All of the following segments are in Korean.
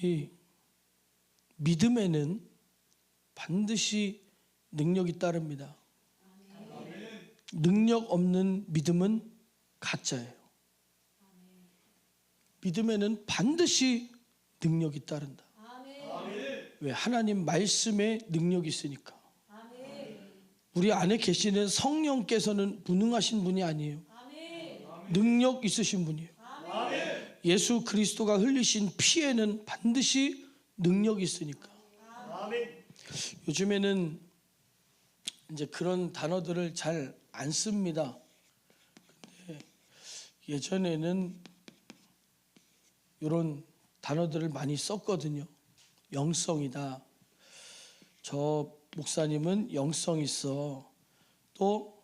이 믿음에는 반드시 능력이 따릅니다. 능력 없는 믿음은 가짜예요. 믿음에는 반드시 능력이 따른다. 왜? 하나님 말씀에 능력이 있으니까. 우리 안에 계시는 성령께서는 무능하신 분이 아니에요. 능력 있으신 분이에요. 예수 그리스도가 흘리신 피에는 반드시 능력이 있으니까. 요즘에는 이제 그런 단어들을 잘 안 씁니다. 근데 예전에는 이런 단어들을 많이 썼거든요. 영성이다. 저 목사님은 영성 있어. 또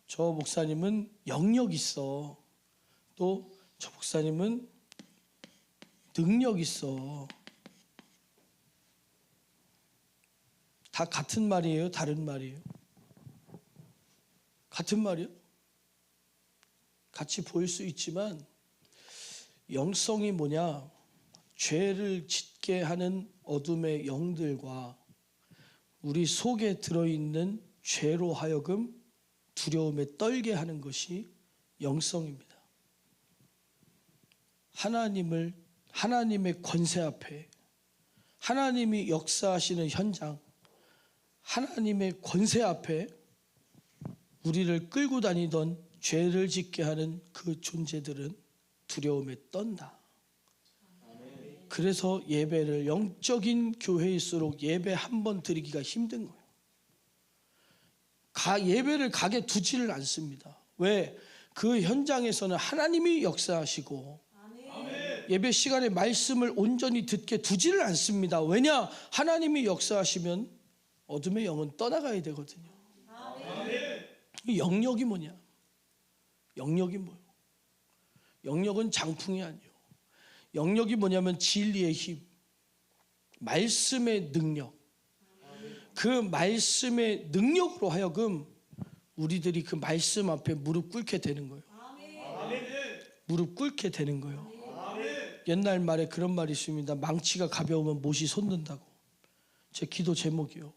저 목사님은 영역 있어. 또 저 목사님은 능력 있어. 다 같은 말이에요? 다른 말이에요? 같은 말이요? 같이 보일 수 있지만 영성이 뭐냐? 죄를 짓게 하는 어둠의 영들과 우리 속에 들어있는 죄로 하여금 두려움에 떨게 하는 것이 영성입니다. 하나님의 권세 앞에, 하나님이 역사하시는 현장, 하나님의 권세 앞에 우리를 끌고 다니던 죄를 짓게 하는 그 존재들은 두려움에 떤다. 그래서 예배를, 영적인 교회일수록 예배 한 번 드리기가 힘든 거예요. 예배를 가게 두지를 않습니다. 왜? 그 현장에서는 하나님이 역사하시고 예배 시간에 말씀을 온전히 듣게 두지를 않습니다. 왜냐? 하나님이 역사하시면 어둠의 영은 떠나가야 되거든요. 영역이 뭐냐? 영역이 뭐예요? 영역은 장풍이 아니에요. 영역이 뭐냐면 진리의 힘, 말씀의 능력. 그 말씀의 능력으로 하여금 우리들이 그 말씀 앞에 무릎 꿇게 되는 거예요. 무릎 꿇게 되는 거예요. 옛날 말에 그런 말이 있습니다. 망치가 가벼우면 못이 솟는다고. 제 기도 제목이요.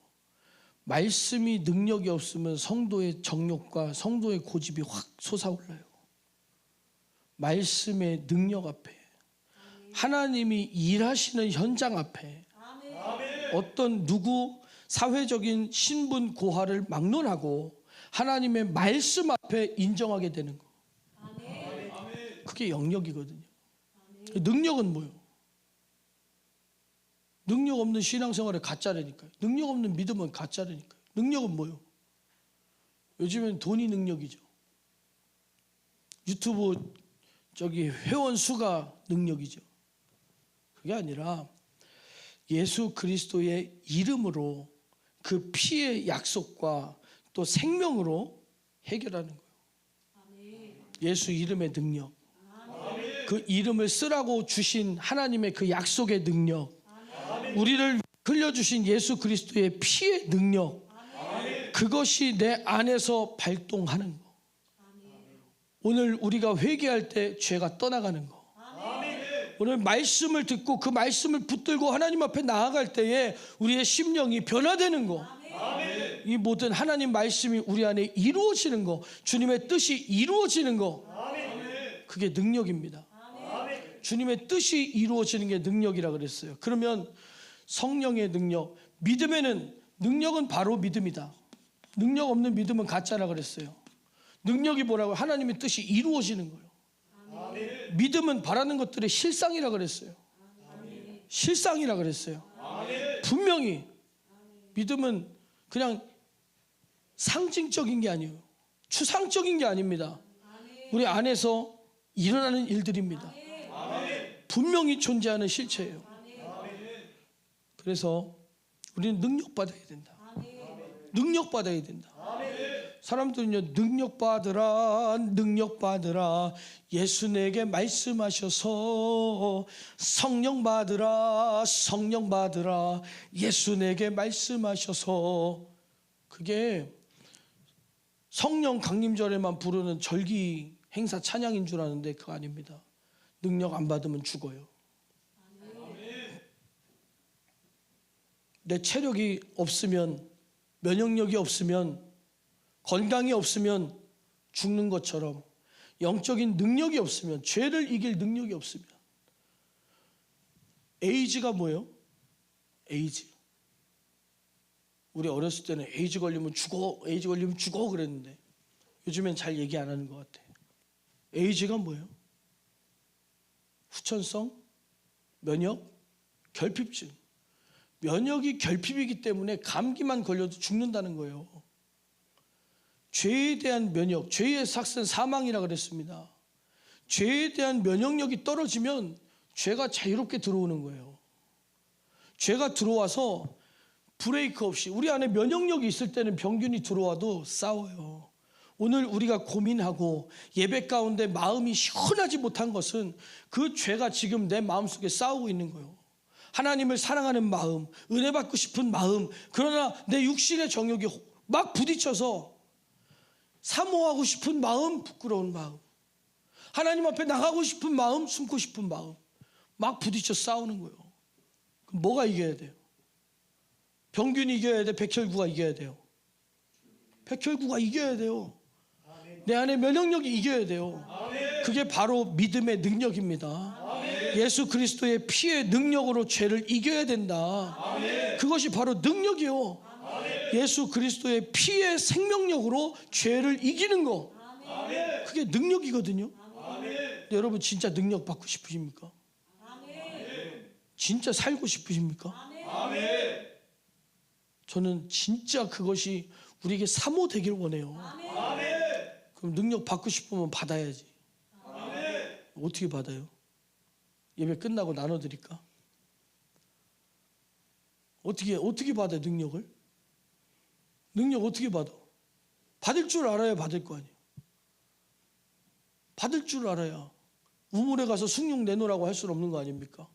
말씀이 능력이 없으면 성도의 정욕과 성도의 고집이 확 솟아올라요. 말씀의 능력 앞에, 하나님이 일하시는 현장 앞에 어떤 누구 사회적인 신분 고하를 막론하고 하나님의 말씀 앞에 인정하게 되는 거. 그게 영역이거든요. 능력은 뭐예요? 능력 없는 신앙생활은 가짜라니까요. 능력 없는 믿음은 가짜라니까요. 능력은 뭐예요? 요즘엔 돈이 능력이죠. 유튜브 회원 수가 능력이죠. 그게 아니라 예수 그리스도의 이름으로 그 피의 약속과 또 생명으로 해결하는 거예요. 예수 이름의 능력, 그 이름을 쓰라고 주신 하나님의 그 약속의 능력, 우리를 흘려주신 예수 그리스도의 피의 능력, 그것이 내 안에서 발동하는 거. 오늘 우리가 회개할 때 죄가 떠나가는 거. 오늘 말씀을 듣고 그 말씀을 붙들고 하나님 앞에 나아갈 때에 우리의 심령이 변화되는 거. 이 모든 하나님 말씀이 우리 안에 이루어지는 거, 주님의 뜻이 이루어지는 거, 그게 능력입니다. 주님의 뜻이 이루어지는 게 능력이라 그랬어요. 그러면 성령의 능력, 믿음에는 능력은 바로 믿음이다. 능력 없는 믿음은 가짜라 그랬어요. 능력이 뭐라고요? 하나님의 뜻이 이루어지는 거예요. 믿음은 바라는 것들의 실상이라 그랬어요. 실상이라 그랬어요. 분명히 믿음은 그냥 상징적인 게 아니에요. 추상적인 게 아닙니다. 우리 안에서 일어나는 일들입니다. 분명히 존재하는 실체예요. 그래서 우리는 능력받아야 된다. 능력받아야 된다. 사람들은요, 능력받으라 예수 내게 말씀하셔서 성령 받으라 예수 내게 말씀하셔서. 그게 성령 강림절에만 부르는 절기 행사 찬양인 줄 아는데 그거 아닙니다. 능력 안 받으면 죽어요. 내 체력이 없으면, 면역력이 없으면, 건강이 없으면 죽는 것처럼 영적인 능력이 없으면, 죄를 이길 능력이 없으면, 에이즈가 뭐예요? 에이즈. 우리 어렸을 때는 에이즈 걸리면 죽어 그랬는데 요즘엔 잘 얘기 안 하는 것 같아요. 에이즈가 뭐예요? 후천성, 면역, 결핍증. 면역이 결핍이기 때문에 감기만 걸려도 죽는다는 거예요. 죄에 대한 면역, 죄의 삭은 사망이라 그랬습니다. 죄에 대한 면역력이 떨어지면 죄가 자유롭게 들어오는 거예요. 죄가 들어와서 브레이크 없이, 우리 안에 면역력이 있을 때는 병균이 들어와도 싸워요. 오늘 우리가 고민하고 예배 가운데 마음이 시원하지 못한 것은 그 죄가 지금 내 마음속에 싸우고 있는 거예요. 하나님을 사랑하는 마음, 은혜 받고 싶은 마음, 그러나 내 육신의 정욕이 막 부딪혀서 사모하고 싶은 마음, 부끄러운 마음, 하나님 앞에 나가고 싶은 마음, 숨고 싶은 마음, 막 부딪혀 싸우는 거예요. 그럼 뭐가 이겨야 돼요? 병균이 이겨야 돼? 백혈구가 이겨야 돼요? 백혈구가 이겨야 돼요. 내 안에 면역력이 이겨야 돼요. 그게 바로 믿음의 능력입니다. 예수 그리스도의 피의 능력으로 죄를 이겨야 된다. 그것이 바로 능력이요. 예수 그리스도의 피의 생명력으로 죄를 이기는 거, 그게 능력이거든요. 여러분 진짜 능력 받고 싶으십니까? 진짜 살고 싶으십니까? 저는 진짜 그것이 우리에게 사모되길 원해요. 그럼 능력 받고 싶으면 받아야지. 어떻게 받아요? 예배 끝나고 나눠드릴까? 어떻게 받아요? 능력 어떻게 받아? 받을 줄 알아야 받을 거 아니에요. 받을 줄 알아야. 우물에 가서 숭늉 내놓으라고 할 수는 없는 거 아닙니까?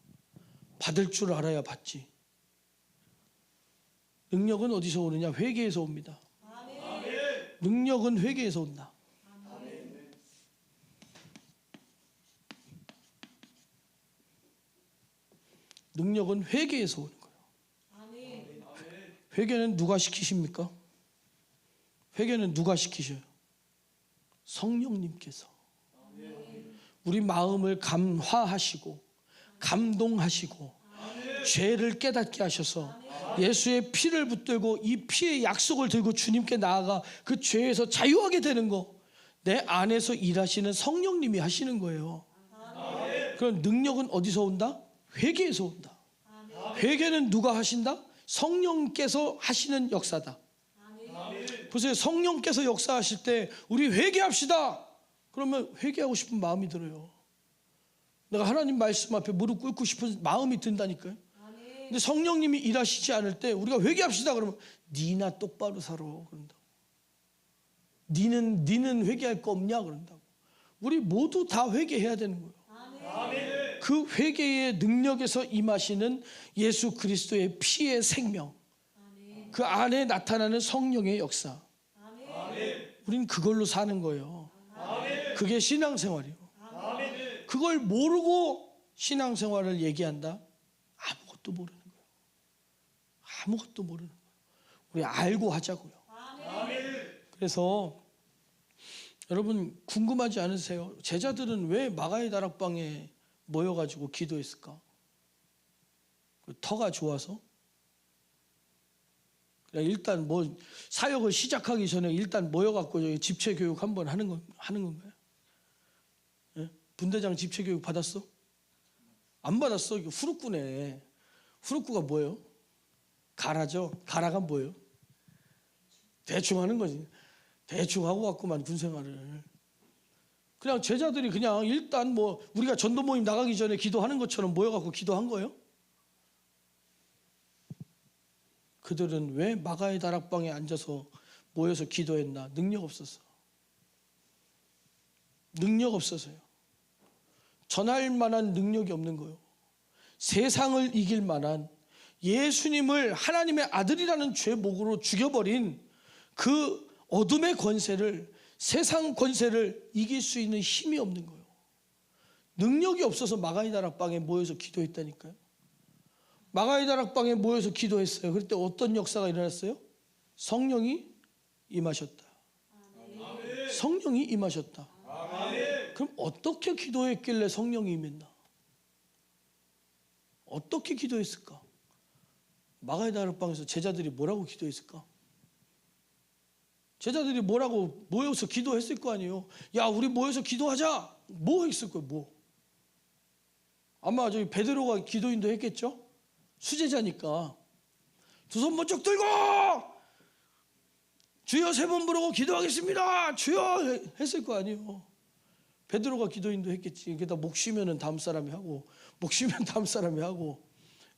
받을 줄 알아야 받지. 능력은 어디서 오느냐? 회개에서 옵니다. 능력은 회개에서 온다. 능력은 회개에서 오는 거예요. 회개는 누가 시키십니까? 회개는 누가 시키셔요? 성령님께서. 우리 마음을 감화하시고 감동하시고 죄를 깨닫게 하셔서 예수의 피를 붙들고 이 피의 약속을 들고 주님께 나아가 그 죄에서 자유하게 되는 거, 내 안에서 일하시는 성령님이 하시는 거예요. 그럼 능력은 어디서 온다? 회개에서 온다. 회개는 누가 하신다? 성령께서 하시는 역사다. 보세요. 성령께서 역사하실 때 우리 회개합시다. 그러면 회개하고 싶은 마음이 들어요. 내가 하나님 말씀 앞에 무릎 꿇고 싶은 마음이 든다니까요. 근데 성령님이 일하시지 않을 때 우리가 회개합시다 그러면 니나 똑바로 살아 그런다고. 니는 회개할 거 없냐 그런다고. 우리 모두 다 회개해야 되는 거예요. 그 회개의 능력에서 임하시는 예수 그리스도의 피의 생명, 그 안에 나타나는 성령의 역사, 우리는 그걸로 사는 거예요. 그게 신앙생활이에요. 그걸 모르고 신앙생활을 얘기한다? 아무것도 모르는 거예요. 아무것도 모르는 거예요. 우리 알고 하자고요. 그래서 여러분 궁금하지 않으세요? 제자들은 왜 마가의 다락방에 모여가지고 기도했을까? 터가 좋아서? 일단 뭐 사역을 시작하기 전에 일단 모여갖고 집체 교육 한번 하는 건가요? 예? 분대장 집체 교육 받았어? 안 받았어. 이거 후루꾸네. 후루꾸가 뭐예요? 가라죠. 가라가 뭐예요? 대충 하는 거지. 대충 하고 왔구만 군생활을. 그냥 제자들이 그냥 일단 뭐 우리가 전도 모임 나가기 전에 기도하는 것처럼 모여갖고 기도한 거예요? 그들은 왜 마가의 다락방에 앉아서 모여서 기도했나? 능력 없어서. 능력 없어서요. 전할 만한 능력이 없는 거예요. 세상을 이길 만한, 예수님을 하나님의 아들이라는 죄목으로 죽여버린 그 어둠의 권세를, 세상 권세를 이길 수 있는 힘이 없는 거예요. 능력이 없어서 마가의 다락방에 모여서 기도했다니까요. 마가의 다락방에 모여서 기도했어요. 그때 어떤 역사가 일어났어요? 성령이 임하셨다. 성령이 임하셨다. 그럼 어떻게 기도했길래 성령이 임했나? 어떻게 기도했을까? 마가의 다락방에서 제자들이 뭐라고 기도했을까? 제자들이 뭐라고 모여서 기도했을 거 아니에요. 야, 우리 모여서 기도하자. 뭐 했을 거예요? 뭐? 아마 저기 베드로가 기도인도 했겠죠? 수제자니까. 두 손 번쩍 들고 주여 3번 부르고 기도하겠습니다. 주여 했을 거 아니에요. 베드로가 기도인도 했겠지. 게다가 목 쉬면은 다음 사람이 하고, 목 쉬면 다음 사람이 하고,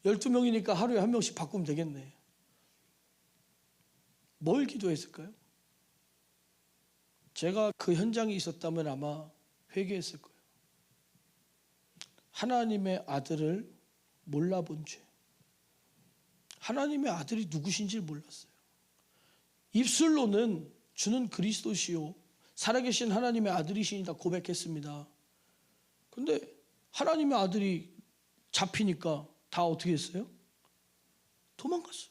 12명이니까 하루에 1명씩 바꾸면 되겠네. 뭘 기도했을까요? 제가 그 현장에 있었다면 아마 회개했을 거예요. 하나님의 아들을 몰라본 죄. 하나님의 아들이 누구신지 몰랐어요. 입술로는 주는 그리스도시요 살아계신 하나님의 아들이시니다 고백했습니다. 그런데 하나님의 아들이 잡히니까 다 어떻게 했어요? 도망갔어요.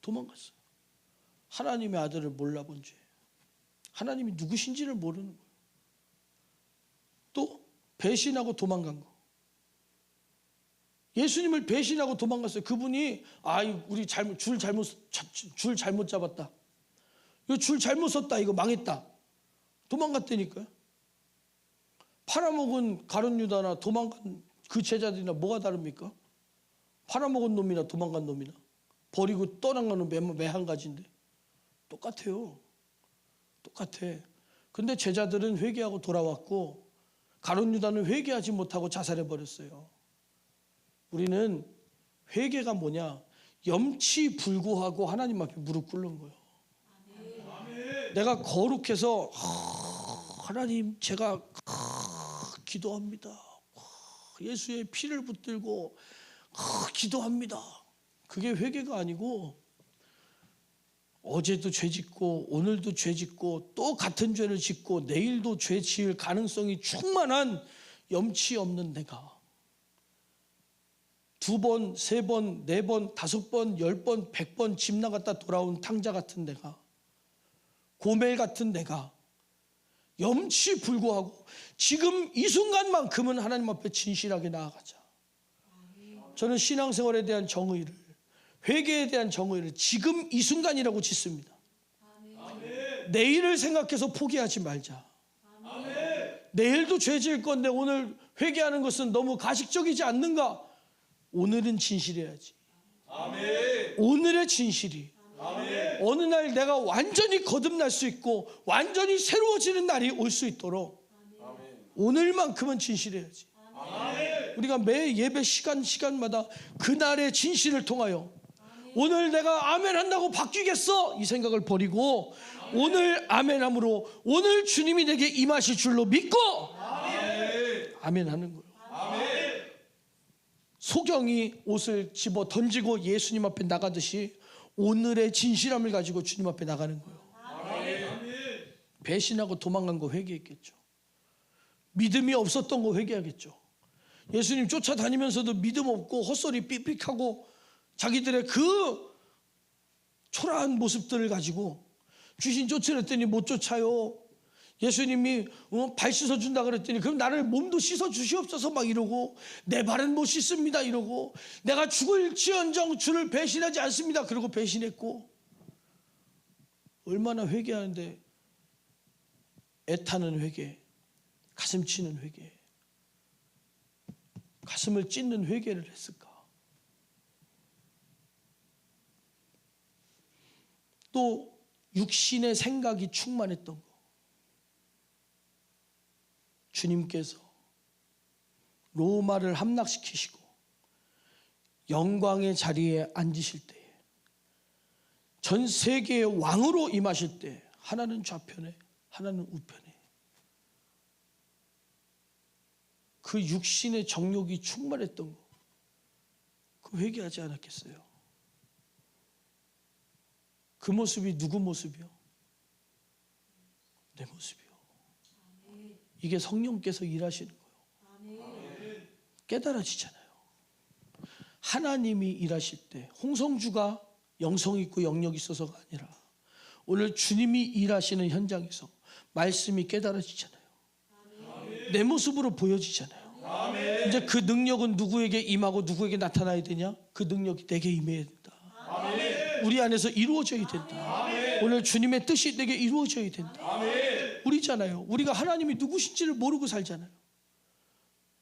도망갔어요. 하나님의 아들을 몰라본 죄. 하나님이 누구신지를 모르는 거예요. 또 배신하고 도망간 거. 예수님을 배신하고 도망갔어요. 그분이 우리 줄 잘못 잡았다. 이거 줄 잘못 섰다. 이거 망했다. 도망갔다니까요. 팔아먹은 가룟 유다나 도망간 그 제자들이나 뭐가 다릅니까? 팔아먹은 놈이나 도망간 놈이나 버리고 떠난 거는 매 한 가지인데 똑같아요. 똑같아. 근데 제자들은 회개하고 돌아왔고 가룟 유다는 회개하지 못하고 자살해 버렸어요. 우리는 회개가 뭐냐? 염치불구하고 하나님 앞에 무릎 꿇는 거예요. 내가 거룩해서 하나님 제가 기도합니다. 예수의 피를 붙들고 기도합니다. 그게 회개가 아니고 어제도 죄 짓고 오늘도 죄 짓고 또 같은 죄를 짓고 내일도 죄 지을 가능성이 충만한 염치 없는 내가 2번, 3번, 4번, 5번, 10번, 100번 집 나갔다 돌아온 탕자 같은 내가 고멜 같은 내가 염치불구하고 지금 이 순간만큼은 하나님 앞에 진실하게 나아가자. 저는 신앙생활에 대한 정의를 회개에 대한 정의를 지금 이 순간이라고 짓습니다. 내일을 생각해서 포기하지 말자. 내일도 죄 지을 건데 오늘 회개하는 것은 너무 가식적이지 않는가? 오늘은 진실해야지. 오늘의 진실이 어느 날 내가 완전히 거듭날 수 있고 완전히 새로워지는 날이 올 수 있도록 오늘만큼은 진실해야지. 우리가 매 예배 시간마다 그날의 진실을 통하여 오늘 내가 아멘 한다고 바뀌겠어? 이 생각을 버리고 오늘 아멘함으로 오늘 주님이 내게 임하실 줄로 믿고 아멘 하는 거예요. 소경이 옷을 집어 던지고 예수님 앞에 나가듯이 오늘의 진실함을 가지고 주님 앞에 나가는 거예요. 배신하고 도망간 거 회개했겠죠. 믿음이 없었던 거 회개하겠죠. 예수님 쫓아다니면서도 믿음 없고 헛소리 삑삑하고 자기들의 그 초라한 모습들을 가지고 귀신 쫓으랬더니 못 쫓아요. 예수님이 발 씻어준다 그랬더니 그럼 나를 몸도 씻어 주시옵소서 막 이러고 내 발은 못 씻습니다 이러고 내가 죽을지언정 주를 배신하지 않습니다 그러고 배신했고 얼마나 회개하는데 애타는 회개, 가슴 치는 회개, 가슴을 찢는 회개를 했을까? 또 육신의 생각이 충만했던 거. 주님께서 로마를 함락시키시고 영광의 자리에 앉으실 때에 전 세계의 왕으로 임하실 때 하나는 좌편에 하나는 우편에 그 육신의 정욕이 충만했던 거 그 회개하지 않았겠어요? 그 모습이 누구 모습이요? 내 모습이요. 이게 성령께서 일하시는 거예요. 깨달아지잖아요. 하나님이 일하실 때 홍성주가 영성 있고 영역 있어서가 아니라 오늘 주님이 일하시는 현장에서 말씀이 깨달아지잖아요. 내 모습으로 보여지잖아요. 이제 그 능력은 누구에게 임하고 누구에게 나타나야 되냐? 그 능력이 내게 임해야 된다. 우리 안에서 이루어져야 된다. 오늘 주님의 뜻이 내게 이루어져야 된다. 우리잖아요. 우리가 하나님이 누구신지를 모르고 살잖아요.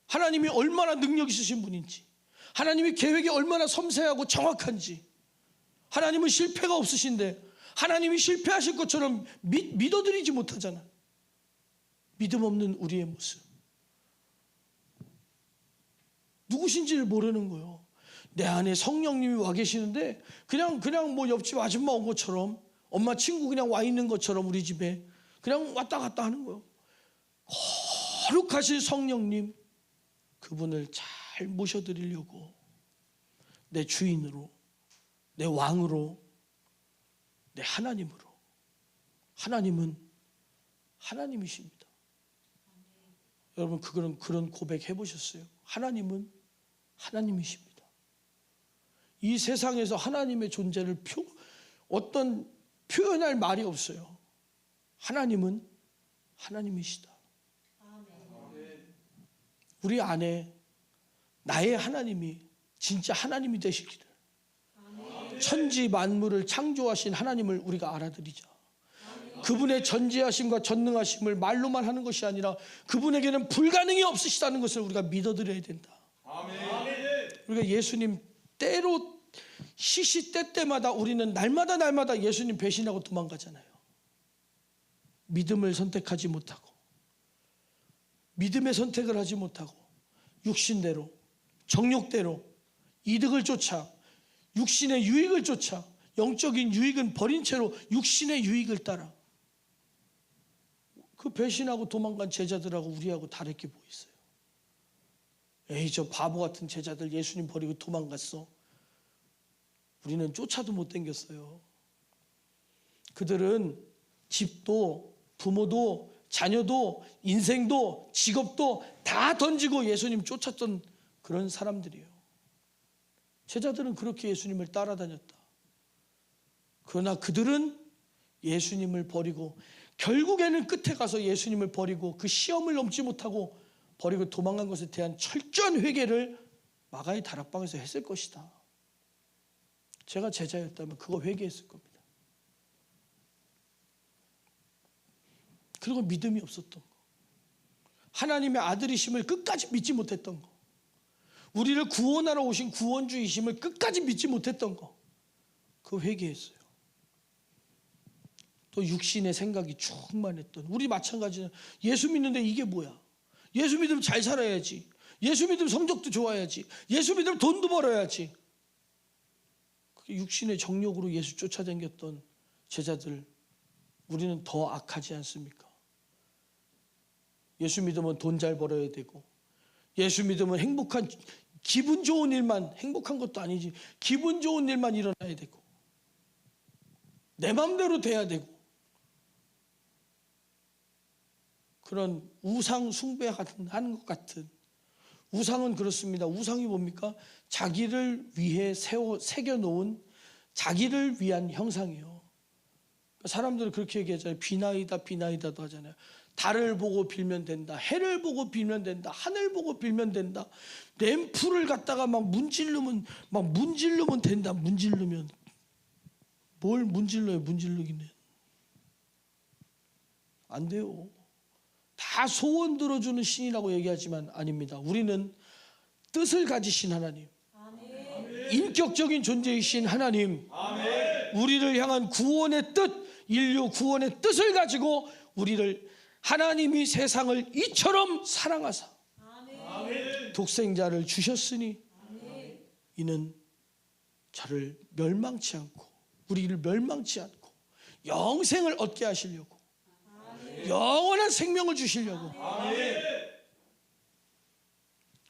하나님이 얼마나 능력 있으신 분인지, 하나님이 계획이 얼마나 섬세하고 정확한지, 하나님은 실패가 없으신데 하나님이 실패하실 것처럼 믿어드리지 못하잖아요. 믿음 없는 우리의 모습. 누구신지를 모르는 거예요. 내 안에 성령님이 와 계시는데 그냥 뭐 옆집 아줌마 온 것처럼, 엄마 친구 그냥 와 있는 것처럼 우리 집에 그냥 왔다 갔다 하는 거예요. 거룩하신 성령님, 그분을 잘 모셔드리려고 내 주인으로, 내 왕으로, 내 하나님으로. 하나님은 하나님이십니다. 여러분 그런 고백 해보셨어요? 하나님은 하나님이십니다. 이 세상에서 하나님의 존재를 어떤 표현할 말이 없어요. 하나님은 하나님이시다. 우리 안에 나의 하나님이 진짜 하나님이 되시기를, 천지 만물을 창조하신 하나님을 우리가 알아들이자. 그분의 전지하심과 전능하심을 말로만 하는 것이 아니라 그분에게는 불가능이 없으시다는 것을 우리가 믿어드려야 된다. 우리가 예수님 때로 시시때때마다 우리는 날마다 예수님 배신하고 도망가잖아요. 믿음을 선택하지 못하고, 믿음의 선택을 하지 못하고 육신대로, 정욕대로 이득을 쫓아, 육신의 유익을 쫓아, 영적인 유익은 버린 채로 육신의 유익을 따라. 그 배신하고 도망간 제자들하고 우리하고 다를 게 뭐 있어요? 에이, 저 바보 같은 제자들 예수님 버리고 도망갔어. 우리는 쫓아도 못 댕겼어요. 그들은 집도, 부모도, 자녀도, 인생도, 직업도 다 던지고 예수님 쫓았던 그런 사람들이에요. 제자들은 그렇게 예수님을 따라다녔다. 그러나 그들은 예수님을 버리고, 결국에는 끝에 가서 예수님을 버리고 그 시험을 넘지 못하고 버리고 도망간 것에 대한 철저한 회개를 마가의 다락방에서 했을 것이다. 제가 제자였다면 그거 회개했을 겁니다. 그리고 믿음이 없었던 거, 하나님의 아들이심을 끝까지 믿지 못했던 거, 우리를 구원하러 오신 구원주이심을 끝까지 믿지 못했던 거, 그거 회개했어요. 또 육신의 생각이 충만했던, 우리 마찬가지는 예수 믿는데 이게 뭐야? 예수 믿으면 잘 살아야지, 예수 믿으면 성적도 좋아야지, 예수 믿으면 돈도 벌어야지. 육신의 정욕으로 예수 쫓아다녔던 제자들, 우리는 더 악하지 않습니까? 예수 믿으면 돈 잘 벌어야 되고, 예수 믿으면 행복한, 기분 좋은 일만, 행복한 것도 아니지, 기분 좋은 일만 일어나야 되고, 내 마음대로 돼야 되고, 그런 우상 숭배하는 것 같은, 우상은 그렇습니다. 우상이 뭡니까? 자기를 위해 새겨놓은, 자기를 위한 형상이에요. 사람들은 그렇게 얘기하잖아요. 비나이다도 하잖아요. 달을 보고 빌면 된다, 해를 보고 빌면 된다, 하늘 보고 빌면 된다, 램프를 갖다가 막 문지르면 된다. 문지르면 뭘 문질러요? 문질르기는 안 돼요. 다 소원 들어주는 신이라고 얘기하지만 아닙니다. 우리는 뜻을 가지신 하나님, 인격적인 존재이신 하나님, 우리를 향한 구원의 뜻, 인류 구원의 뜻을 가지고 우리를, 하나님이 세상을 이처럼 사랑하사 독생자를 주셨으니 이는 저를 멸망치 않고, 우리를 멸망치 않고 영생을 얻게 하시려고, 영원한 생명을 주시려고.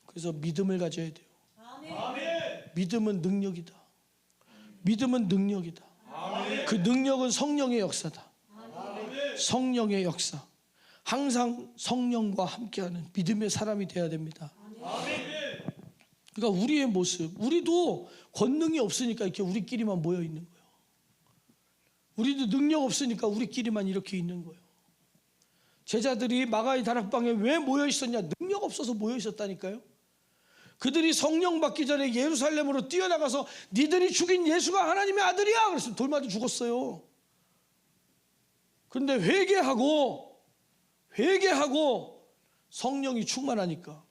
그래서 믿음을 가져야 돼요. 믿음은 능력이다. 믿음은 능력이다. 그 능력은 성령의 역사다. 성령의 역사. 항상 성령과 함께하는 믿음의 사람이 되어야 됩니다. 그러니까 우리의 모습, 우리도 권능이 없으니까 이렇게 우리끼리만 모여 있는 거예요. 우리도 능력 없으니까 우리끼리만 이렇게 있는 거예요. 제자들이 마가의 다락방에 왜 모여 있었냐? 능력 없어서 모여 있었다니까요. 그들이 성령 받기 전에 예루살렘으로 뛰어나가서 니들이 죽인 예수가 하나님의 아들이야, 그래서 돌 맞아 죽었어요. 그런데 회개하고 성령이 충만하니까,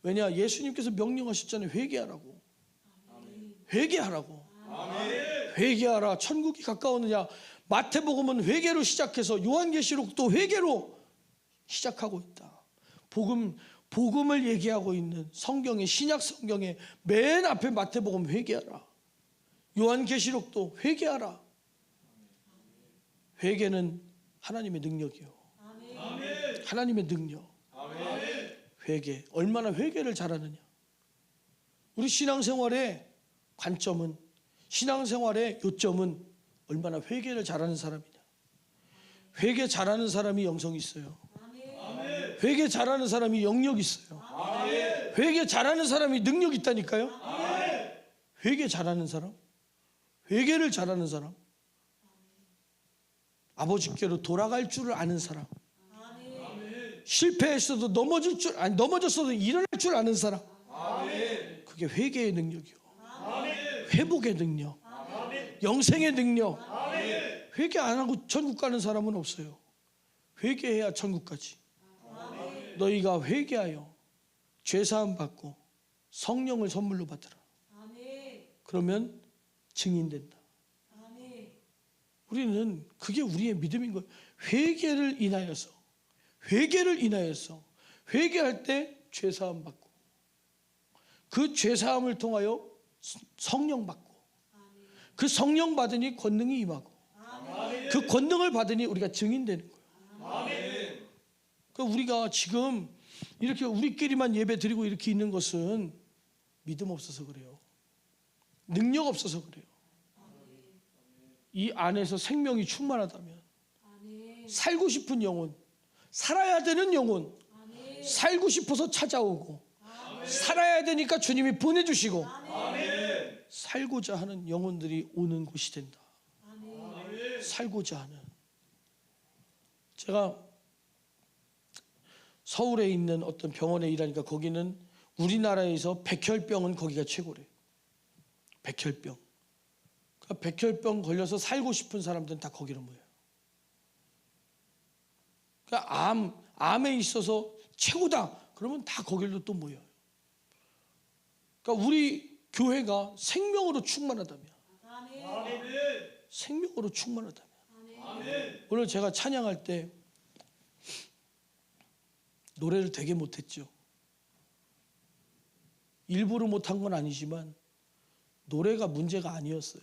왜냐? 예수님께서 명령하셨잖아요. 회개하라고. 회개하라. 천국이 가까웠느냐. 마태복음은 회개로 시작해서 요한계시록도 회개로 시작하고 있다. 복음을 얘기하고 있는 성경의, 신약 성경의 맨 앞에 마태복음 회개하라. 요한계시록도 회개하라. 회개는 하나님의 능력이요. 하나님의 능력. 회개. 얼마나 회개를 잘하느냐. 우리 신앙생활의 관점은, 신앙생활의 요점은 얼마나 회개를 잘하는 사람이냐. 회개 잘하는 사람이 영성이 있어요. 회개 잘하는 사람이 영역이 있어요. 회개 잘하는 사람이 능력이 있다니까요. 회개 잘하는 사람, 회개를 잘하는 사람, 아버지께로 돌아갈 줄을 아는 사람, 실패했어도 넘어졌어도 일어날 줄 아는 사람, 그게 회개의 능력이요. 회복의 능력, 영생의 능력. 회개 안 하고 천국 가는 사람은 없어요. 회개해야 천국 가지. 너희가 회개하여 죄사함 받고 성령을 선물로 받으라. 그러면 증인된다. 우리는 그게 우리의 믿음인 거예요. 회개를 인하여서 회개할 때 죄사함 받고, 그 죄사함을 통하여 성령 받고, 그 성령 받으니 권능이 임하고, 그 권능을 받으니 우리가 증인되는 거예요. 그러니까 우리가 지금 이렇게 우리끼리만 예배 드리고 이렇게 있는 것은 믿음 없어서 그래요. 능력 없어서 그래요. 이 안에서 생명이 충만하다면, 살고 싶은 영혼, 살아야 되는 영혼, 살고 싶어서 찾아오고, 살아야 되니까 주님이 보내주시고, 살고자 하는 영혼들이 오는 곳이 된다. 살고자 하는. 제가 서울에 있는 어떤 병원에 일하니까 거기는 우리나라에서 백혈병은 거기가 최고래요. 백혈병. 그러니까 백혈병 걸려서 살고 싶은 사람들은 다 거기로 모여요. 그러니까 암에 있어서 최고다 그러면 다 거기로 또 모여요. 그러니까 우리 교회가 생명으로 충만하다면, 생명으로 충만하다면. 오늘 제가 찬양할 때 노래를 되게 못했죠. 일부러 못한 건 아니지만 노래가 문제가 아니었어요.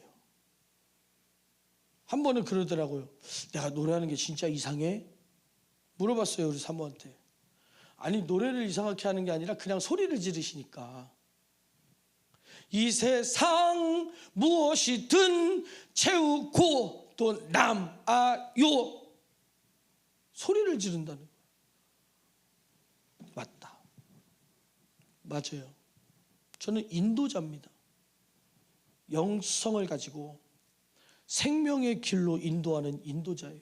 한 번은 그러더라고요. 내가 노래하는 게 진짜 이상해? 물어봤어요, 우리 사모한테. 아니, 노래를 이상하게 하는 게 아니라 그냥 소리를 지르시니까. 이 세상 무엇이든 채우고 또 남아요. 소리를 지른다는 거예요. 맞다. 맞아요. 저는 인도자입니다. 영성을 가지고 생명의 길로 인도하는 인도자예요.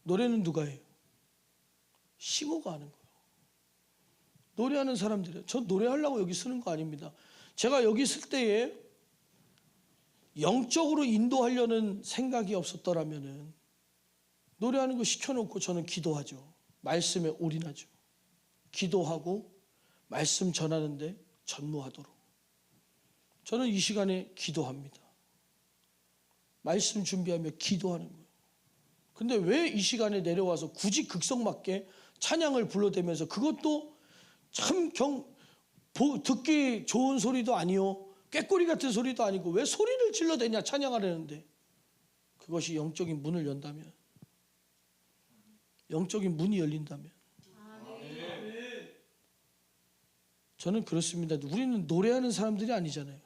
노래는 누가 해요? 싱어가 하는 거예요. 노래하는 사람들이에요. 저 노래하려고 여기 쓰는 거 아닙니다. 제가 여기 있을 때에 영적으로 인도하려는 생각이 없었더라면은 노래하는 거 시켜놓고 저는 기도하죠. 말씀에 올인하죠. 기도하고 말씀 전하는데 전무하도록. 저는 이 시간에 기도합니다. 말씀 준비하며 기도하는 거예요. 근데 왜 이 시간에 내려와서 굳이 극성맞게 찬양을 불러대면서, 그것도 참 듣기 좋은 소리도 아니요, 꾀꼬리 같은 소리도 아니고 왜 소리를 질러대냐 찬양하려는데. 그것이 영적인 문을 연다면, 영적인 문이 열린다면. 저는 그렇습니다. 우리는 노래하는 사람들이 아니잖아요.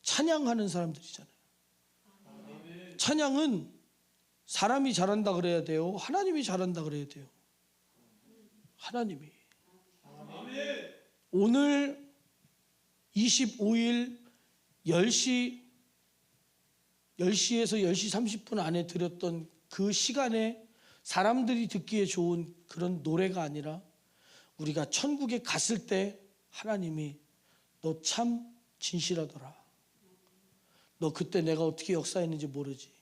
찬양하는 사람들이잖아요. 찬양은 사람이 잘한다 그래야 돼요? 하나님이 잘한다 그래야 돼요? 하나님이. 오늘 25일 10시에서 10시 30분 안에 드렸던 그 시간에 사람들이 듣기에 좋은 그런 노래가 아니라 우리가 천국에 갔을 때 하나님이 너 참 진실하더라. 너 그때 내가 어떻게 역사했는지 모르지.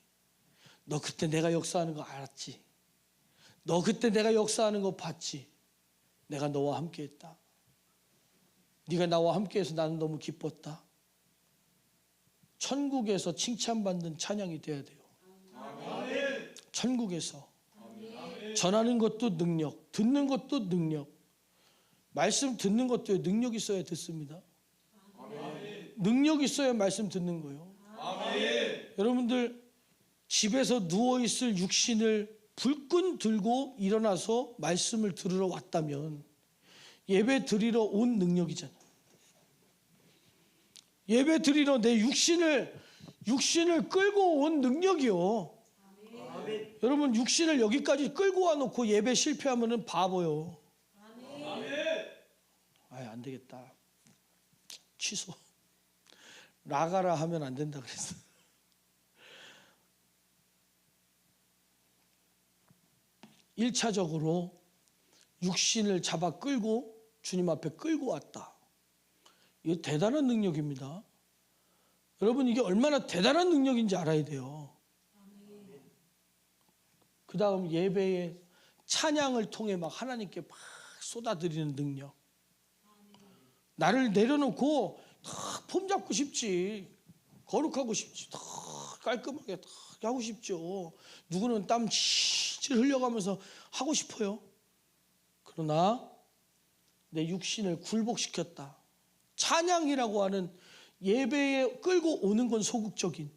너 그때 내가 역사하는 거 알았지. 너 그때 내가 역사하는 거 봤지. 내가 너와 함께 했다. 네가 나와 함께해서 나는 너무 기뻤다. 천국에서 칭찬받는 찬양이 돼야 돼요. 천국에서 전하는 것도 능력, 듣는 것도 능력. 말씀 듣는 것도 능력 있어야 듣습니다. 능력 있어야 말씀 듣는 거예요. 여러분들 집에서 누워있을 육신을 불끈 들고 일어나서 말씀을 들으러 왔다면 예배 드리러 온 능력이잖아요. 예배 드리러 내 육신을 끌고 온 능력이요. 여러분 육신을 여기까지 끌고 와놓고 예배 실패하면 바보요. 안 되겠다. 취소. 나가라 하면 안 된다 그랬어. 일차적으로 육신을 잡아 끌고 주님 앞에 끌고 왔다. 이거 대단한 능력입니다. 여러분 이게 얼마나 대단한 능력인지 알아야 돼요. 그 다음 예배의 찬양을 통해 막 하나님께 막 쏟아드리는 능력. 나를 내려놓고 다 폼 잡고 싶지. 거룩하고 싶지. 다 깔끔하게 다 하고 싶죠. 누구는 땀 질질 흘려가면서 하고 싶어요. 그러나 내 육신을 굴복시켰다. 찬양이라고 하는 예배에 끌고 오는 건 소극적인,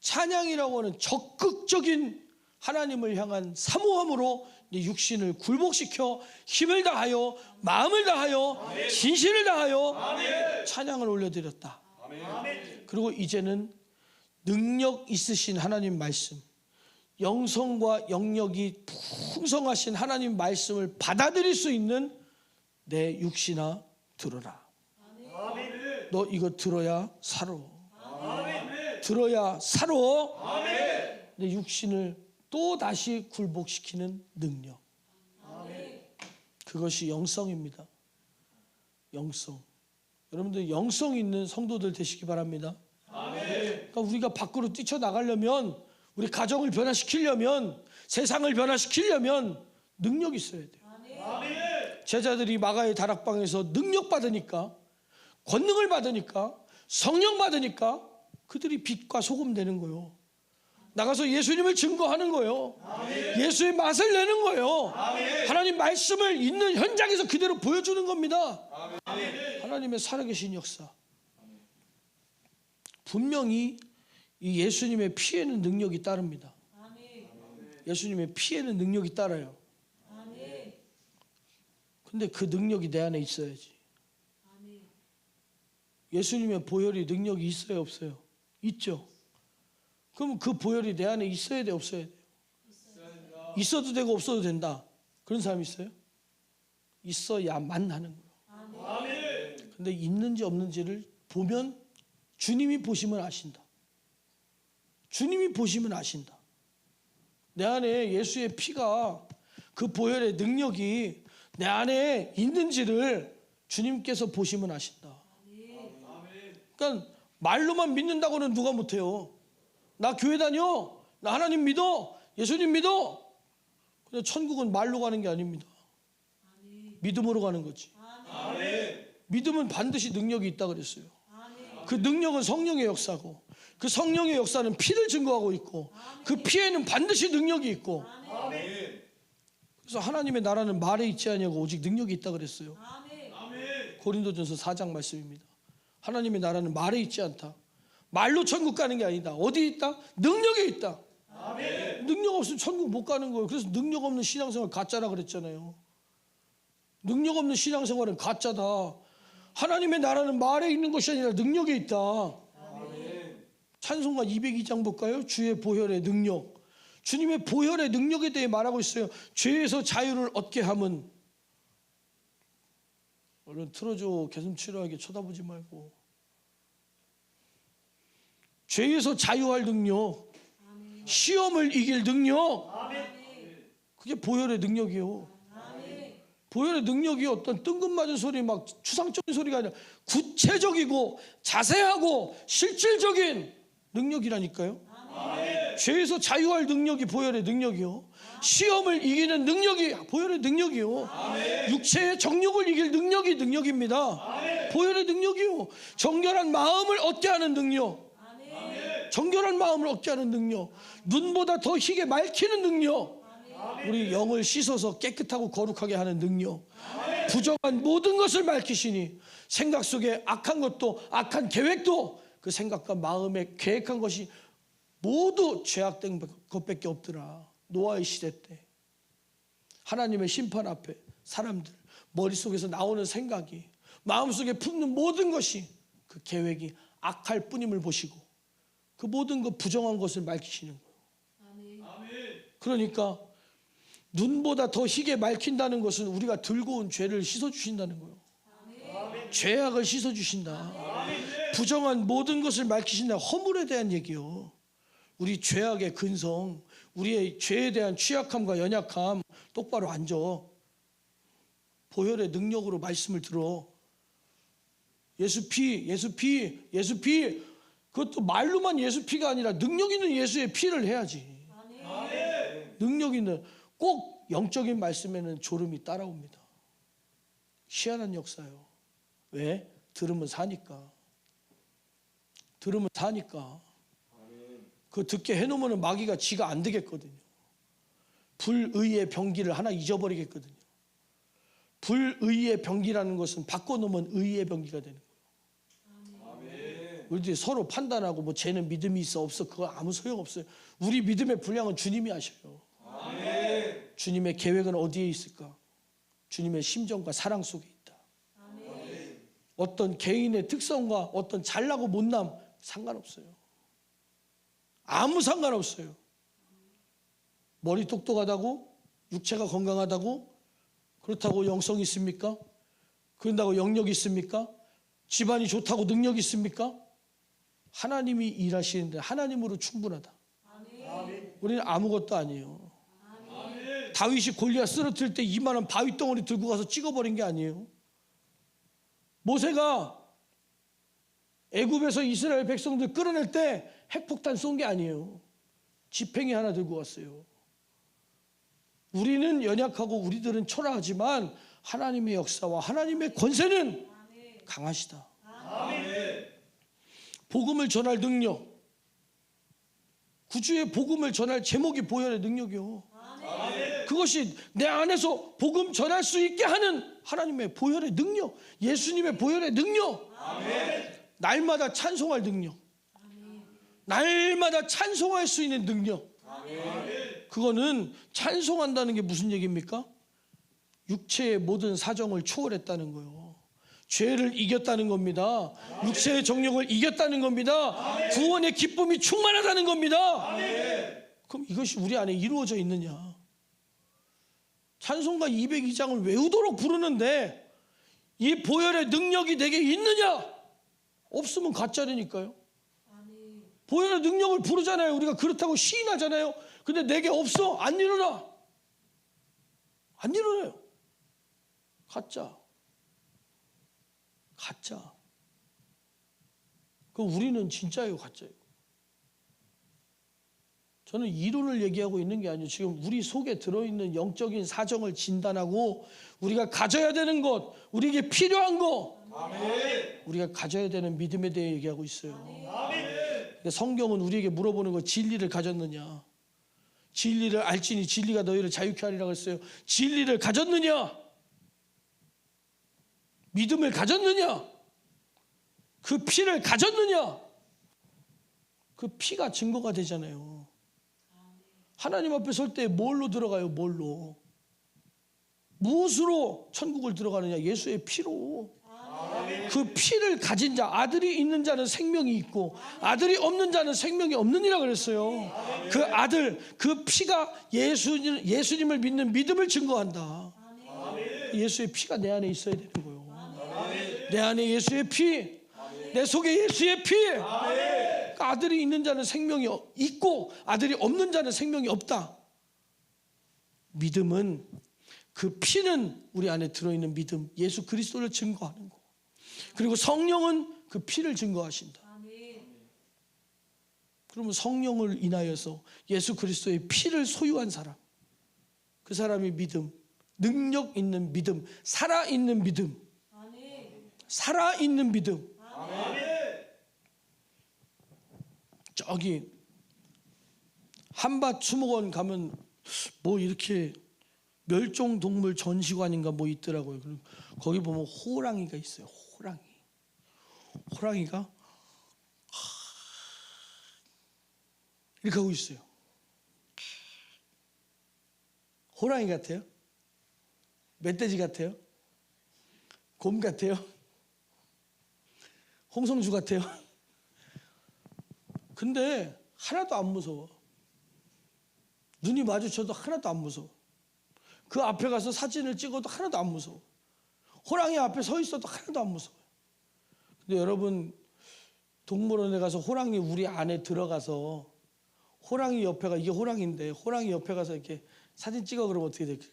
찬양이라고 하는 적극적인 하나님을 향한 사모함으로 내 육신을 굴복시켜 힘을 다하여 마음을 다하여 진실을 다하여 찬양을 올려드렸다. 그리고 이제는 능력 있으신 하나님 말씀, 영성과 영력이 풍성하신 하나님 말씀을 받아들일 수 있는 내 육신아 들어라. 너 이거 들어야 살아. 들어야 살아. 내 육신을 또 다시 굴복시키는 능력. 그것이 영성입니다. 영성. 여러분들 영성 있는 성도들 되시기 바랍니다. 그러니까 우리가 밖으로 뛰쳐나가려면, 우리 가정을 변화시키려면, 세상을 변화시키려면 능력이 있어야 돼요. 제자들이 마가의 다락방에서 능력 받으니까, 권능을 받으니까, 성령 받으니까 그들이 빛과 소금 되는 거예요. 나가서 예수님을 증거하는 거예요. 예수의 맛을 내는 거예요. 하나님 말씀을 있는 현장에서 그대로 보여주는 겁니다. 하나님의 살아계신 역사. 분명히 이 예수님의 피에는 능력이 따릅니다. 예수님의 피에는 능력이 따라요. 근데 그 능력이 내 안에 있어야지. 예수님의 보혈이 능력이 있어요, 없어요? 있죠. 그럼 그 보혈이 내 안에 있어야 돼, 없어야 돼요? 있어도 되고 없어도 된다. 그런 사람 있어요? 있어야만 하는 거예요. 근데 있는지 없는지를 보면 주님이 보시면 아신다. 주님이 보시면 아신다. 내 안에 예수의 피가, 그 보혈의 능력이 내 안에 있는지를 주님께서 보시면 아신다. 그러니까 말로만 믿는다고는 누가 못해요. 나 교회 다녀, 나 하나님 믿어, 예수님 믿어. 근데 천국은 말로 가는 게 아닙니다. 믿음으로 가는 거지. 믿음은 반드시 능력이 있다 그랬어요. 그 능력은 성령의 역사고, 그 성령의 역사는 피를 증거하고 있고, 그 피에는 반드시 능력이 있고. 그래서 하나님의 나라는 말에 있지 아니하고 오직 능력이 있다 그랬어요. 고린도전서 4장 말씀입니다. 하나님의 나라는 말에 있지 않다. 말로 천국 가는 게 아니다. 어디 있다? 능력에 있다. 능력 없으면 천국 못 가는 거예요. 그래서 능력 없는 신앙생활 가짜라 그랬잖아요. 능력 없는 신앙생활은 가짜다. 하나님의 나라는 말에 있는 것이 아니라 능력에 있다. 찬송가 202장 볼까요? 주의 보혈의 능력. 주님의 보혈의 능력에 대해 말하고 있어요. 죄에서 자유를 얻게 함은, 얼른 틀어줘. 개슴치레하게 쳐다보지 말고. 죄에서 자유할 능력, 시험을 이길 능력, 그게 보혈의 능력이요. 보혈의 능력이 어떤 뜬금맞은 소리, 막 추상적인 소리가 아니라 구체적이고 자세하고 실질적인 능력이라니까요. 죄에서 자유할 능력이 보혈의 능력이요. 시험을 이기는 능력이 보혈의 능력이요. 육체의 정욕을 이길 능력이 능력입니다. 보혈의 능력이요. 정결한 마음을 얻게 하는 능력, 정결한 마음을 얻게 하는 능력, 눈보다 더 희게 맑히는 능력, 우리 영을 씻어서 깨끗하고 거룩하게 하는 능력, 부정한 모든 것을 맑히시니 생각 속에 악한 것도, 악한 계획도, 그 생각과 마음에 계획한 것이 모두 죄악된 것밖에 없더라. 노아의 시대 때 하나님의 심판 앞에 사람들 머릿속에서 나오는 생각이, 마음속에 품는 모든 것이, 그 계획이 악할 뿐임을 보시고 그 모든 것, 부정한 것을 밝히시는 거예요. 그러니까 눈보다 더 희게 맑힌다는 것은 우리가 들고 온 죄를 씻어주신다는 거예요. 죄악을 씻어주신다. 부정한 모든 것을 밝히신다. 허물에 대한 얘기요. 우리 죄악의 근성, 우리의 죄에 대한 취약함과 연약함, 똑바로 앉아. 보혈의 능력으로 말씀을 들어. 예수 피, 예수 피, 예수 피. 그것도 말로만 예수 피가 아니라 능력 있는 예수의 피를 해야지. 능력 있는, 꼭 영적인 말씀에는 졸음이 따라옵니다. 희한한 역사요. 왜? 들으면 사니까. 들으면 사니까. 그 듣게 해놓으면 마귀가 지가 안 되겠거든요. 불의의 병기를 하나 잊어버리겠거든요. 불의의 병기라는 것은 바꿔놓으면 의의 병기가 되는 거예요. 우리들이 서로 판단하고 뭐 쟤는 믿음이 있어 없어, 그거 아무 소용없어요. 우리 믿음의 분량은 주님이 하셔요. 주님의 계획은 어디에 있을까? 주님의 심정과 사랑 속에 있다. 어떤 개인의 특성과 어떤 잘나고 못남 상관없어요. 아무 상관없어요. 머리 똑똑하다고, 육체가 건강하다고, 그렇다고 영성이 있습니까? 그런다고 영역이 있습니까? 집안이 좋다고 능력이 있습니까? 하나님이 일하시는데 하나님으로 충분하다. 우리는 아무것도 아니에요. 다윗이 골리앗 쓰러뜨릴 때 이만한 바위 덩어리 들고 가서 찍어버린 게 아니에요. 모세가 애굽에서 이스라엘 백성들 끌어낼 때 핵폭탄 쏜 게 아니에요. 지팽이 하나 들고 왔어요. 우리는 연약하고 우리들은 초라하지만 하나님의 역사와 하나님의 권세는 강하시다. 복음을 전할 능력, 구주의 복음을 전할 제목이 보혈의 능력이요. 그것이 내 안에서 복음 전할 수 있게 하는 하나님의 보혈의 능력, 예수님의 보혈의 능력, 날마다 찬송할 능력, 날마다 찬송할 수 있는 능력. 그거는 찬송한다는 게 무슨 얘기입니까? 육체의 모든 사정을 초월했다는 거예요. 죄를 이겼다는 겁니다. 육체의 정욕을 이겼다는 겁니다. 구원의 기쁨이 충만하다는 겁니다. 그럼 이것이 우리 안에 이루어져 있느냐? 찬송가 202장을 외우도록 부르는데 이 보혈의 능력이 내게 있느냐? 없으면 가짜라니까요. 보혈의 능력을 부르잖아요. 우리가 그렇다고 시인하잖아요. 근데 내게 없어. 안 일어나. 안 일어나요. 가짜. 가짜. 그 우리는 진짜예요, 가짜예요. 저는 이론을 얘기하고 있는 게 아니에요. 지금 우리 속에 들어있는 영적인 사정을 진단하고 우리가 가져야 되는 것, 우리에게 필요한 것, 우리가 가져야 되는 믿음에 대해 얘기하고 있어요. 근데 성경은 우리에게 물어보는 거, 진리를 가졌느냐? 진리를 알지니 진리가 너희를 자유케 하리라고 했어요. 진리를 가졌느냐? 믿음을 가졌느냐? 그 피를 가졌느냐? 그 피가 증거가 되잖아요. 하나님 앞에 설 때 뭘로 들어가요? 뭘로? 무엇으로 천국을 들어가느냐? 예수의 피로. 그 피를 가진 자, 아들이 있는 자는 생명이 있고 아들이 없는 자는 생명이 없느니라 그랬어요. 그 아들, 그 피가 예수님을 믿는 믿음을 증거한다. 예수의 피가 내 안에 있어야 되는 거예요. 내 안에 예수의 피, 내 속에 예수의 피. 그러니까 아들이 있는 자는 생명이 있고 아들이 없는 자는 생명이 없다. 믿음은, 그 피는 우리 안에 들어있는 믿음, 예수 그리스도를 증거하는 거. 그리고 성령은 그 피를 증거하신다. 그러면 성령을 인하여서 예수 그리스도의 피를 소유한 사람, 그 사람이 믿음, 능력 있는 믿음, 살아있는 믿음, 살아있는 믿음. 저기 한밭 수목원 가면 뭐 이렇게 멸종동물 전시관인가 뭐 있더라고요. 거기 보면 호랑이가 있어요. 호랑이가 이렇게 하고 있어요. 호랑이 같아요? 멧돼지 같아요? 곰 같아요? 홍성주 같아요? 근데 하나도 안 무서워. 눈이 마주쳐도 하나도 안 무서워. 그 앞에 가서 사진을 찍어도 하나도 안 무서워. 호랑이 앞에 서 있어도 하나도 안 무서워요. 근데 여러분, 동물원에 가서 호랑이 우리 안에 들어가서 호랑이 옆에가, 이게 호랑이인데 호랑이 옆에 가서 이렇게 사진 찍어 그러면 어떻게 될까요?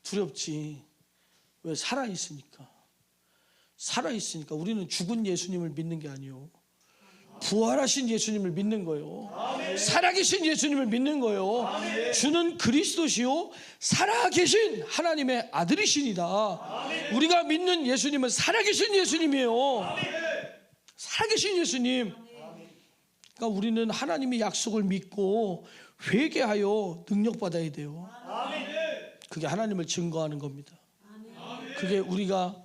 두렵지. 왜? 살아있으니까. 우리는 죽은 예수님을 믿는 게 아니에요. 부활하신 예수님을 믿는 거예요. 살아계신 예수님을 믿는 거예요. 주는 그리스도시요 살아계신 하나님의 아들이시니다. 우리가 믿는 예수님은 살아계신 예수님이에요. 살아계신 예수님. 그러니까 우리는 하나님의 약속을 믿고 회개하여 능력받아야 돼요. 그게 하나님을 증거하는 겁니다. 그게 우리가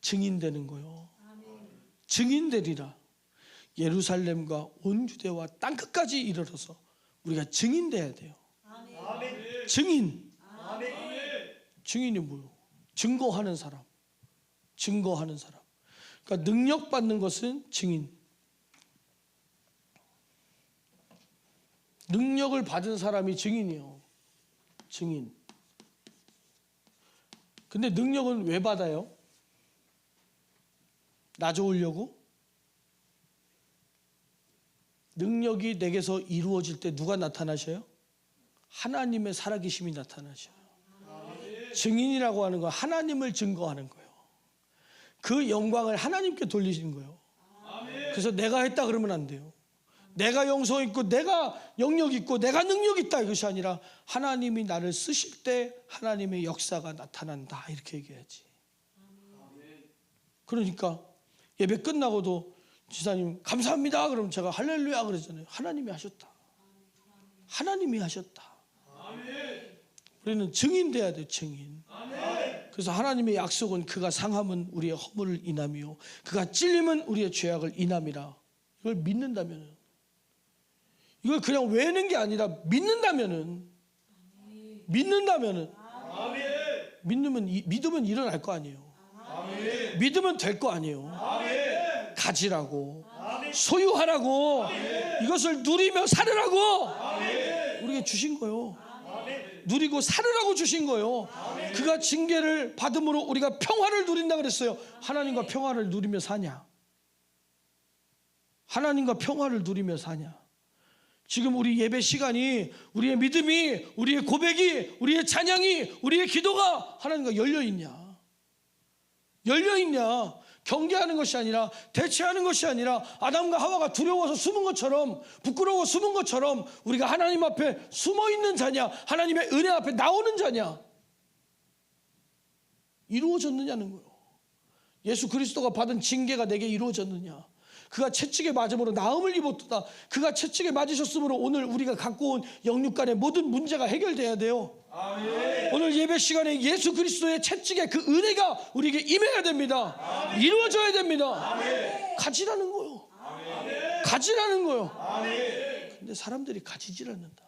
증인되는 거예요. 증인되리라. 예루살렘과 온 유대와 땅끝까지 이르러서 우리가 증인돼야 돼요. 증인이 뭐예요? 증거하는 사람. 그러니까 능력 받는 것은 증인. 능력을 받은 사람이 증인이에요. 증인. 근데 능력은 왜 받아요? 나 좋으려고? 능력이 내게서 이루어질 때 누가 나타나셔요? 하나님의 살아계심이 나타나셔요. 증인이라고 하는 건 하나님을 증거하는 거예요. 그 영광을 하나님께 돌리시는 거예요. 그래서 내가 했다 그러면 안 돼요. 내가 영성 있고 내가 영역 있고 내가 능력 있다 이것이 아니라 하나님이 나를 쓰실 때 하나님의 역사가 나타난다 이렇게 얘기해야지. 그러니까 예배 끝나고도 지사님 감사합니다 그러면 제가 할렐루야 그러잖아요. 하나님이 하셨다. 우리는 증인돼야 돼요. 증인. 그래서 하나님의 약속은 그가 상함은 우리의 허물을 인함이요 그가 찔림은 우리의 죄악을 인함이라. 이걸 믿는다면, 이걸 그냥 외우는 게 아니라 믿는다면은 믿으면 일어날 거 아니에요. 믿으면 될 거 아니에요. 가지라고, 소유하라고, 이것을 누리며 살으라고 우리에게 주신 거예요. 누리고 살으라고 주신 거예요. 그가 징계를 받음으로 우리가 평화를 누린다 그랬어요. 하나님과 평화를 누리며 사냐? 하나님과 평화를 누리며 사냐? 지금 우리 예배 시간이, 우리의 믿음이, 우리의 고백이, 우리의 찬양이, 우리의 기도가 하나님과 열려있냐? 열려있냐? 경계하는 것이 아니라, 대체하는 것이 아니라, 아담과 하와가 두려워서 숨은 것처럼, 부끄러워 숨은 것처럼 우리가 하나님 앞에 숨어있는 자냐, 하나님의 은혜 앞에 나오는 자냐, 이루어졌느냐는 거예요. 예수 그리스도가 받은 징계가 내게 이루어졌느냐? 그가 채찍에 맞음으로 나음을 입었도다. 그가 채찍에 맞으셨으므로 오늘 우리가 갖고 온 영육간의 모든 문제가 해결돼야 돼요. 아멘. 오늘 예배 시간에 예수 그리스도의 채찍의 그 은혜가 우리에게 임해야 됩니다. 아멘. 이루어져야 됩니다. 아멘. 가지라는 거요. 아멘. 가지라는 거요. 아멘. 근데 사람들이 가지질 않는다.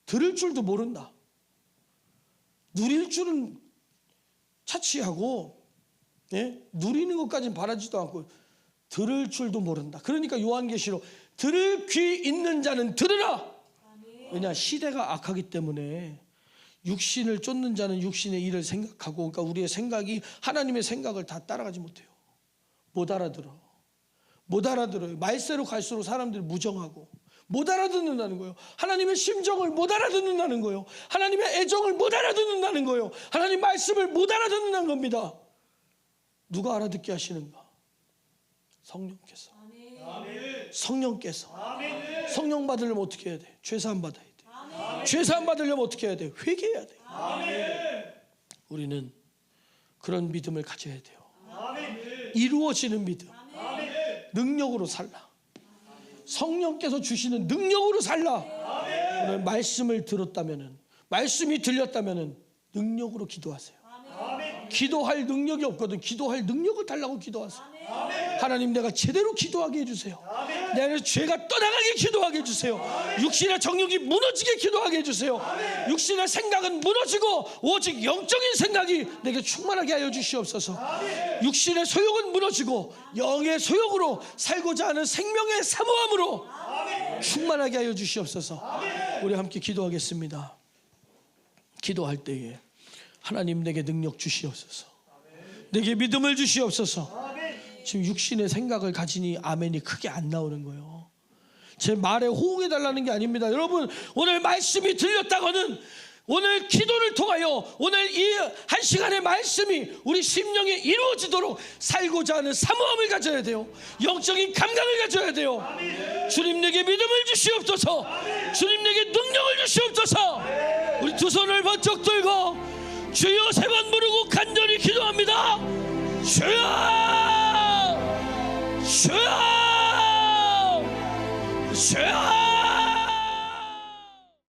들을 줄도 모른다. 누릴 줄은 차치하고, 예? 누리는 것까지는 바라지도 않고 들을 줄도 모른다. 그러니까 요한계시록 들을 귀 있는 자는 들으라. 왜냐, 시대가 악하기 때문에 육신을 쫓는 자는 육신의 일을 생각하고, 그러니까 우리의 생각이 하나님의 생각을 다 따라가지 못해요. 못 알아들어요. 말세로 갈수록 사람들이 무정하고 못 알아듣는다는 거예요. 하나님의 심정을 못 알아듣는다는 거예요. 하나님의 애정을 못 알아듣는다는 거예요. 하나님 말씀을 못 알아듣는다는 겁니다. 누가 알아듣게 하시는가? 성령께서. 성령께서. 성령 받으려면 어떻게 해야 돼? 죄사함 받아야 돼. 죄사함 받으려면 어떻게 해야 돼? 회개해야 돼. 우리는 그런 믿음을 가져야 돼요. 이루어지는 믿음. 능력으로 살라. 성령께서 주시는 능력으로 살라. 오늘 말씀을 들었다면은, 말씀이 들렸다면은 능력으로 기도하세요. 기도할 능력이 없거든. 기도할 능력을 달라고 기도하세요. 하나님, 내가 제대로 기도하게 해주세요. 내 죄가 떠나가게 기도하게 해주세요. 육신의 정욕이 무너지게 기도하게 해주세요. 육신의 생각은 무너지고 오직 영적인 생각이 내게 충만하게 하여 주시옵소서. 육신의 소욕은 무너지고 영의 소욕으로 살고자 하는 생명의 사모함으로 충만하게 하여 주시옵소서. 우리 함께 기도하겠습니다. 기도할 때에 하나님, 내게 능력 주시옵소서. 내게 믿음을 주시옵소서. 지금 육신의 생각을 가지니 아멘이 크게 안 나오는 거예요. 제 말에 호응해 달라는 게 아닙니다. 여러분, 오늘 말씀이 들렸다고는 오늘 기도를 통하여 오늘 이 한 시간의 말씀이 우리 심령에 이루어지도록 살고자 하는 사모함을 가져야 돼요. 영적인 감각을 가져야 돼요. 주님, 내게 믿음을 주시옵소서. 주님, 내게 능력을 주시옵소서. 우리 두 손을 번쩍 들고 주여 3번 부르고 간절히 기도합니다. 주여, 주여, 주여.